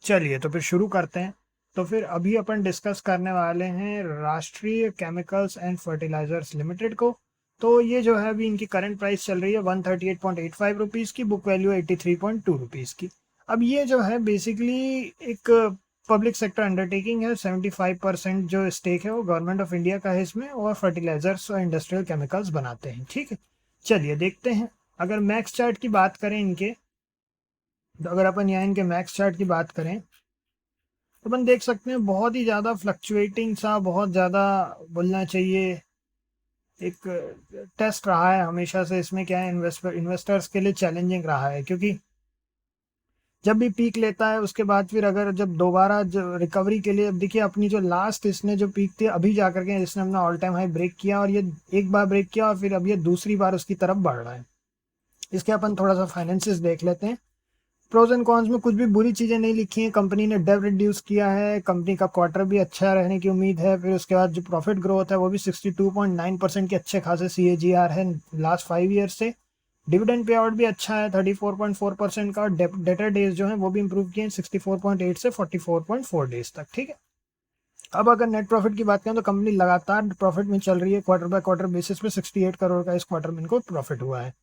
चलिए तो फिर शुरू करते हैं। तो फिर अभी अपन डिस्कस करने वाले हैं राष्ट्रीय केमिकल्स एंड फर्टिलाइजर्स लिमिटेड को। तो ये जो है अभी इनकी करंट प्राइस चल रही है 138.85 रुपीज़ की, बुक वैल्यू 83.2 रुपीज़ की। अब ये जो है बेसिकली एक पब्लिक सेक्टर अंडरटेकिंग है। 75% जो स्टेक है वो गवर्नमेंट ऑफ इंडिया का है इसमें, और फर्टिलाइजर्स और इंडस्ट्रियल केमिकल्स बनाते हैं। ठीक है, चलिए देखते हैं। अगर मैक्स चार्ट की बात करें इनके, तो अगर अपन यहाँ इनके मैक्स चार्ट की बात करें तो अपन देख सकते हैं बहुत ही ज़्यादा फ्लक्चुएटिंग सा, बहुत ज़्यादा बोलना चाहिए एक टेस्ट रहा है हमेशा से। इसमें क्या है, इन्वेस्टर्स के लिए चैलेंजिंग रहा है, क्योंकि जब भी पीक लेता है उसके बाद फिर अगर जब दोबारा रिकवरी के लिए, अब देखिए अपनी जो लास्ट इसने जो पीक थी अभी जा करके इसने अपना ऑल टाइम हाई ब्रेक किया, और ये एक बार ब्रेक किया और फिर अब ये दूसरी बार उसकी तरफ बढ़ रहा है। इसके अपन थोड़ा सा फाइनेंसिस देख लेते हैं। प्रोज एंड कॉन्स में कुछ भी बुरी चीज़ें नहीं लिखी हैं। कंपनी ने डेव रिड्यूस किया है, कंपनी का क्वार्टर भी अच्छा रहने की उम्मीद है। फिर उसके बाद जो प्रॉफिट ग्रोथ है वो भी 62.9% के अच्छे खासे CAGR है लास्ट 5 ईयर से। डिविडेंड पे आउट भी अच्छा है 34.4% का, और डेटर डेज जो है वो भी इंप्रूव किए हैं 64.8 से 44.4 डेज तक। ठीक है, अब अगर नेट प्रॉफिट की बात करें तो कंपनी लगातार प्रॉफिट में चल रही है। क्वार्टर बाय क्वार्टर बेसिस पे 68 करोड़ का इस क्वार्टर में इनको प्रॉफिट हुआ है।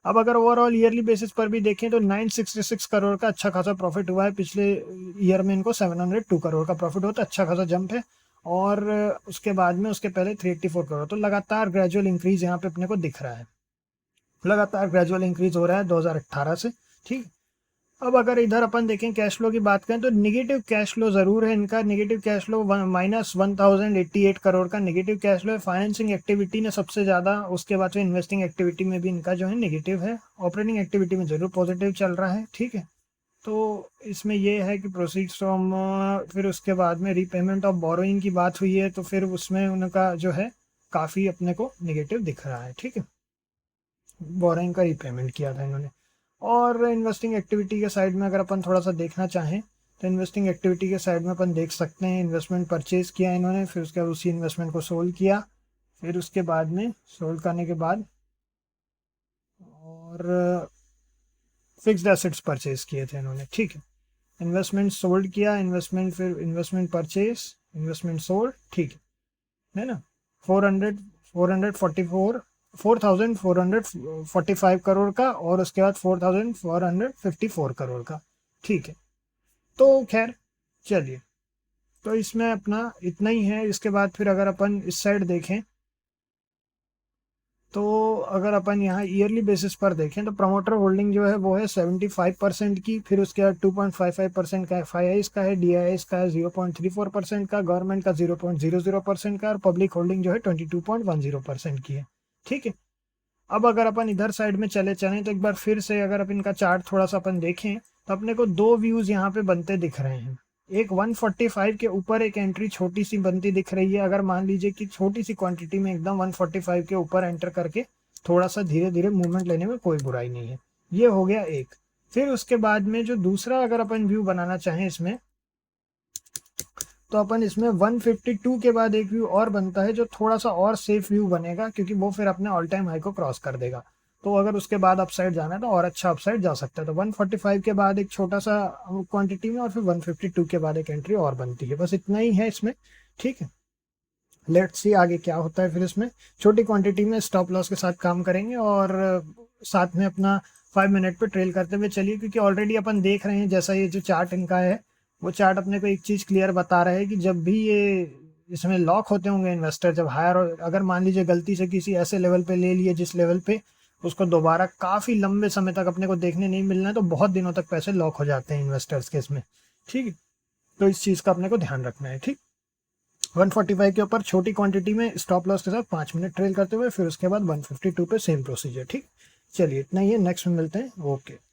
अब अगर ओवरऑल ईयरली बेसिस पर भी देखें तो 966 करोड़ का अच्छा खासा प्रॉफिट हुआ है। पिछले ईयर में इनको 702 करोड़ का प्रॉफिट होता है, अच्छा खासा जंप है। और उसके बाद में उसके पहले 384 करोड़। तो लगातार ग्रेजुअल इंक्रीज यहाँ पे अपने को दिख रहा है, लगातार ग्रेजुअल इंक्रीज हो रहा है 2018 से। ठीक, अब अगर इधर अपन देखें कैश फ्लो की बात करें तो निगेटिव कैश फ्लो ज़रूर है इनका। निगेटिव कैश फ्लो -1088 करोड़ का निगेटिव कैश फ्लो है। फाइनेंसिंग एक्टिविटी ने सबसे ज़्यादा, उसके बाद फिर इन्वेस्टिंग एक्टिविटी में भी इनका जो है निगेटिव है। ऑपरेटिंग एक्टिविटी में ज़रूर पॉजिटिव चल रहा है। ठीक है, तो इसमें ये है कि प्रोसीड्स फ्रॉम, फिर उसके बाद में रीपेमेंट ऑफ बोरोइंग की बात हुई है, तो फिर उसमें उनका जो है काफ़ी अपने को निगेटिव दिख रहा है। ठीक है, बोरोइंग का रीपेमेंट किया था इन्होंने। और इन्वेस्टिंग एक्टिविटी के साइड में अगर अपन थोड़ा सा देखना चाहें तो इन्वेस्टिंग एक्टिविटी के साइड में अपन देख सकते हैं इन्वेस्टमेंट परचेज किया इन्होंने, फिर उसके बाद उसी इन्वेस्टमेंट को सोल्ड किया, फिर उसके बाद में सोल्ड करने के बाद और फिक्स्ड एसेट्स परचेज किए थे इन्होंने। ठीक है, इन्वेस्टमेंट सोल्ड किया, इन्वेस्टमेंट, फिर इन्वेस्टमेंट परचेज, इन्वेस्टमेंट सोल्ड। ठीक है ना, 400 444 4445 करोड़ का, और उसके बाद 4454 करोड़ का। ठीक है, तो खैर चलिए, तो इसमें अपना इतना ही है। इसके बाद फिर अगर अपन इस साइड देखें तो अगर अपन यहाँ ईयरली बेसिस पर देखें तो प्रमोटर होल्डिंग जो है वो है 75% की, फिर उसके बाद 2.55% का FIIs का है, DIIs का है 0.34% का, गवर्नमेंट का 0.00% का, और पब्लिक होल्डिंग जो है 22.10% की है। ठीक है, अब अगर अपन इधर साइड में चले चलें तो एक बार फिर से अगर अपन इनका चार्ट थोड़ा सा अपन देखें तो अपने को दो व्यूज यहाँ पे बनते दिख रहे हैं। एक 145 के ऊपर एक एंट्री छोटी सी बनती दिख रही है। अगर मान लीजिए कि छोटी सी क्वांटिटी में एकदम 145 के ऊपर एंटर करके थोड़ा सा धीरे धीरे मूवमेंट लेने में कोई बुराई नहीं है। ये हो गया एक। फिर उसके बाद में जो दूसरा अगर अपन व्यू बनाना चाहें इसमें, तो अपन इसमें 152 के बाद एक व्यू और बनता है जो थोड़ा सा और सेफ व्यू बनेगा, क्योंकि वो फिर अपने ऑल टाइम हाई को क्रॉस कर देगा। तो अगर उसके बाद अपसाइड जाना है तो और अच्छा अपसाइड जा सकता है। तो 145 के बाद एक छोटा सा क्वांटिटी में, और फिर 152 के बाद एक एंट्री और बनती है। बस इतना ही है इसमें। ठीक है, लेट्स सी आगे क्या होता है। फिर इसमें छोटी क्वांटिटी में स्टॉप लॉस के साथ काम करेंगे, और साथ में अपना 5 मिनट पे ट्रेल करते हुए चलिए, क्योंकि ऑलरेडी अपन देख रहे हैं जैसा ये जो चार्ट इनका है वो चार्ट अपने को एक चीज़ क्लियर बता रहा है कि जब भी ये इसमें लॉक होते होंगे इन्वेस्टर, जब हायर, अगर मान लीजिए गलती से किसी ऐसे लेवल पे ले लिए जिस लेवल पे उसको दोबारा काफ़ी लंबे समय तक अपने को देखने नहीं मिलना है, तो बहुत दिनों तक पैसे लॉक हो जाते हैं इन्वेस्टर्स के इसमें। ठीक है, तो इस चीज़ का अपने को ध्यान रखना है। ठीक, 145 के ऊपर छोटी क्वांटिटी में स्टॉप लॉस के साथ 5 मिनट ट्रेल करते हुए, फिर उसके बाद 152 पे सेम प्रोसीजर। ठीक, चलिए इतना ही है, नेक्स्ट में मिलते हैं। ओके।